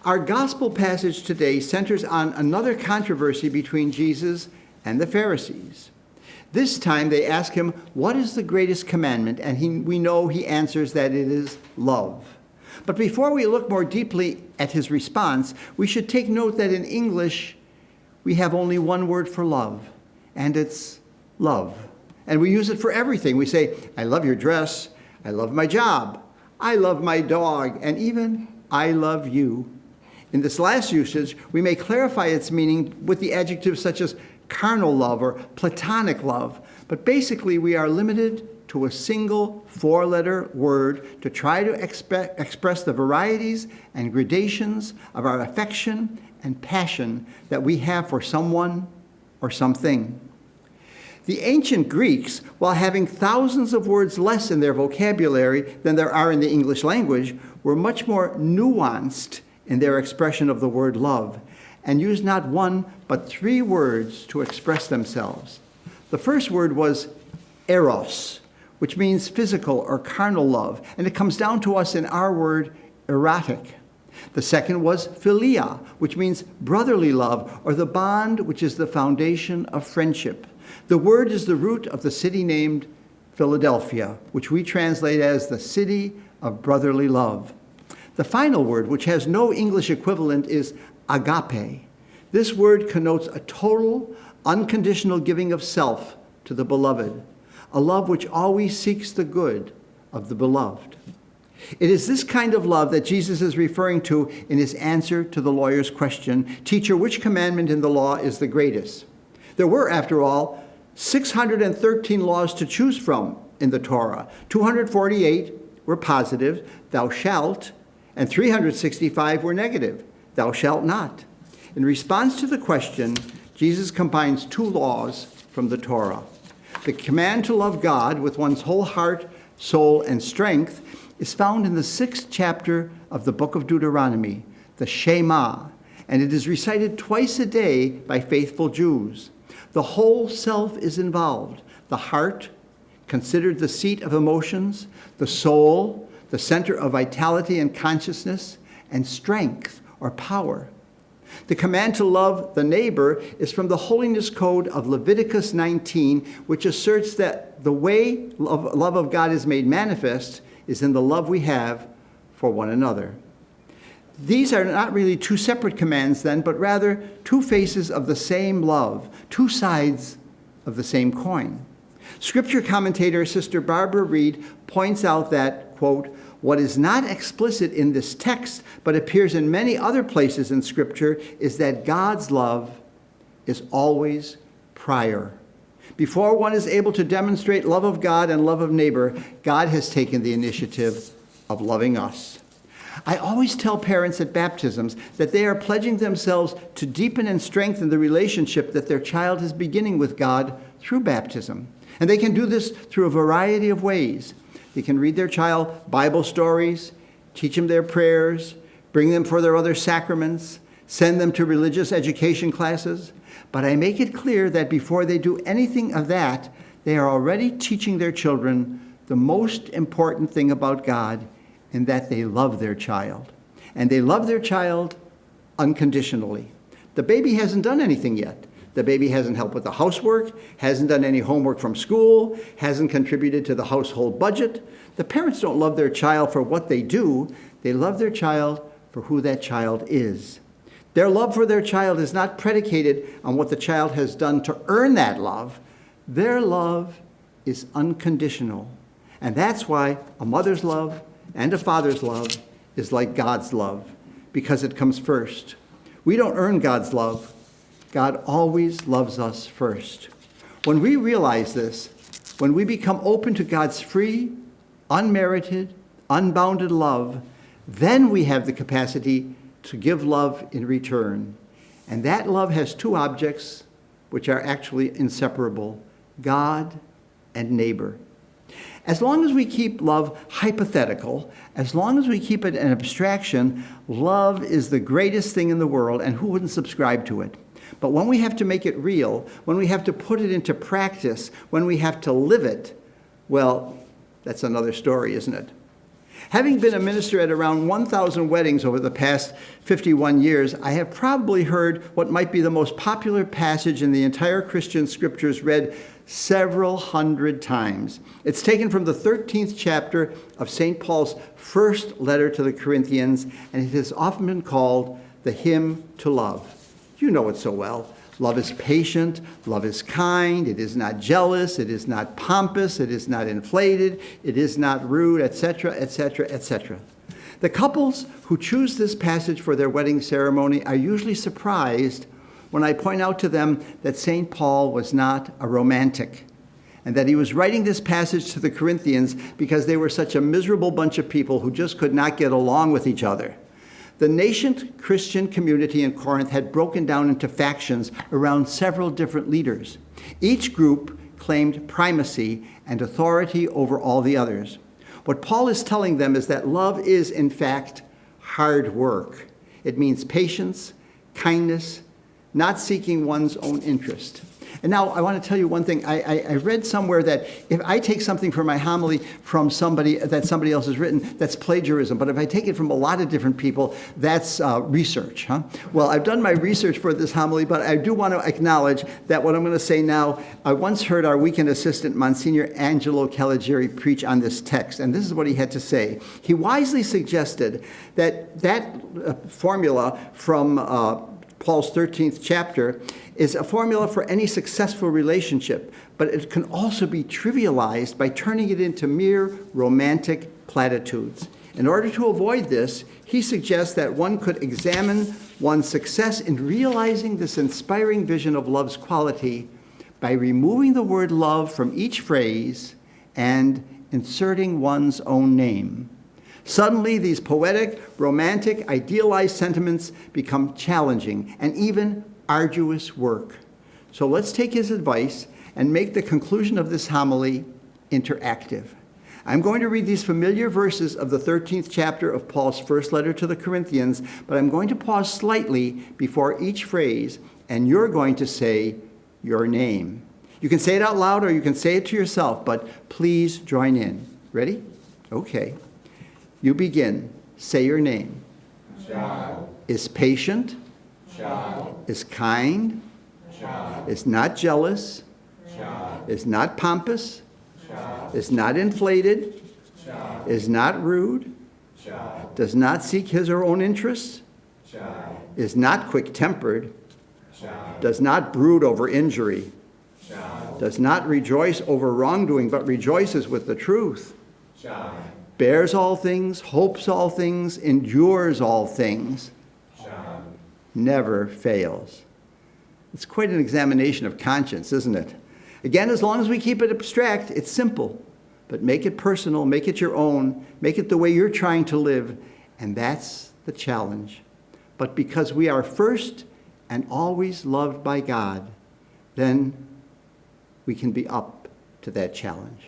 Our gospel passage today centers on another controversy between Jesus and the Pharisees. This time they ask him, what is the greatest commandment? And we know he answers that it is love. But before we look more deeply at his response, we should take note that in English, we have only one word for love, and it's love. And we use it for everything. We say, I love your dress, I love my job, I love my dog, and even I love you. In this last usage, we may clarify its meaning with the adjectives such as carnal love or platonic love, but basically we are limited to a single four-letter word to try to express the varieties and gradations of our affection and passion that we have for someone or something. The ancient Greeks, while having thousands of words less in their vocabulary than there are in the English language, were much more nuanced in their expression of the word love, and used not one but three words to express themselves. The first word was eros, which means physical or carnal love, and it comes down to us in our word erotic. The second was philia, which means brotherly love, or the bond which is the foundation of friendship. The word is the root of the city named Philadelphia, which we translate as the city of brotherly love. The final word, which has no English equivalent, is agape. This word connotes a total, unconditional giving of self to the beloved, a love which always seeks the good of the beloved. It is this kind of love that Jesus is referring to in his answer to the lawyer's question, Teacher, which commandment in the law is the greatest? There were, after all, 613 laws to choose from in the Torah. 248 were positive, thou shalt, and 365 were negative, thou shalt not. In response to the question, Jesus combines two laws from the Torah. The command to love God with one's whole heart, soul, and strength is found in the 6th chapter of the book of Deuteronomy, the Shema, and it is recited twice a day by faithful Jews. The whole self is involved. The heart, considered the seat of emotions, the soul, the center of vitality and consciousness, and strength or power. The command to love the neighbor is from the Holiness Code of Leviticus 19, which asserts that the way love of God is made manifest is in the love we have for one another. These are not really two separate commands then, but rather two faces of the same love, two sides of the same coin. Scripture commentator Sister Barbara Reed points out that, quote, what is not explicit in this text, but appears in many other places in Scripture, is that God's love is always prior. Before one is able to demonstrate love of God and love of neighbor, God has taken the initiative of loving us. I always tell parents at baptisms that they are pledging themselves to deepen and strengthen the relationship that their child is beginning with God through baptism. And they can do this through a variety of ways. They can read their child Bible stories, teach them their prayers, bring them for their other sacraments, send them to religious education classes. But I make it clear that before they do anything of that, they are already teaching their children the most important thing about God, in that they love their child. And they love their child unconditionally. The baby hasn't done anything yet. The baby hasn't helped with the housework, hasn't done any homework from school, hasn't contributed to the household budget. The parents don't love their child for what they do. They love their child for who that child is. Their love for their child is not predicated on what the child has done to earn that love. Their love is unconditional. And that's why a mother's love and a father's love is like God's love, because it comes first. We don't earn God's love. God always loves us first. When we realize this, when we become open to God's free, unmerited, unbounded love, then we have the capacity to give love in return. And that love has two objects which are actually inseparable: God and neighbor. As long as we keep love hypothetical, as long as we keep it an abstraction, love is the greatest thing in the world, and who wouldn't subscribe to it? But when we have to make it real, when we have to put it into practice, when we have to live it, well, that's another story, isn't it? Having been a minister at around 1,000 weddings over the past 51 years, I have probably heard what might be the most popular passage in the entire Christian scriptures read several hundred times. It's taken from the 13th chapter of St. Paul's first letter to the Corinthians, and it has often been called the hymn to love. You know it so well. Love is patient, love is kind, it is not jealous, it is not pompous, it is not inflated, it is not rude, etc., etc., etc. The couples who choose this passage for their wedding ceremony are usually surprised when I point out to them that St. Paul was not a romantic, and that he was writing this passage to the Corinthians because they were such a miserable bunch of people who just could not get along with each other. The nascent Christian community in Corinth had broken down into factions around several different leaders. Each group claimed primacy and authority over all the others. What Paul is telling them is that love is, in fact, hard work. It means patience, kindness, not seeking one's own interest. And now I want to tell you one thing. I read somewhere that if I take something for my homily from somebody that somebody else has written, that's plagiarism. But if I take it from a lot of different people, that's research. Well, I've done my research for this homily, but I do want to acknowledge that what I'm going to say now, I once heard our weekend assistant, Monsignor Angelo Caligieri, preach on this text. And this is what he had to say. He wisely suggested that formula from Paul's 13th chapter is a formula for any successful relationship, but it can also be trivialized by turning it into mere romantic platitudes. In order to avoid this, he suggests that one could examine one's success in realizing this inspiring vision of love's quality by removing the word love from each phrase and inserting one's own name. Suddenly, these poetic, romantic, idealized sentiments become challenging and even arduous work. So let's take his advice and make the conclusion of this homily interactive. I'm going to read these familiar verses of the 13th chapter of Paul's first letter to the Corinthians, but I'm going to pause slightly before each phrase, and you're going to say your name. You can say it out loud or you can say it to yourself, but please join in. Ready? Okay. You begin. Say your name. Child. Is patient. Child. Is kind. Child. Is not jealous. Child. Is not pompous. Child. Is not inflated. Child. Is not rude. Child. Does not seek his or her own interests. Child. Is not quick-tempered. Child. Does not brood over injury. Child. Does not rejoice over wrongdoing, but rejoices with the truth. Child. Bears all things, hopes all things, endures all things, Child. never fails. It's quite an examination of conscience, isn't it? Again, as long as we keep it abstract, it's simple. But make it personal, make it your own, make it the way you're trying to live, and that's the challenge. But because we are first and always loved by God, then we can be up to that challenge.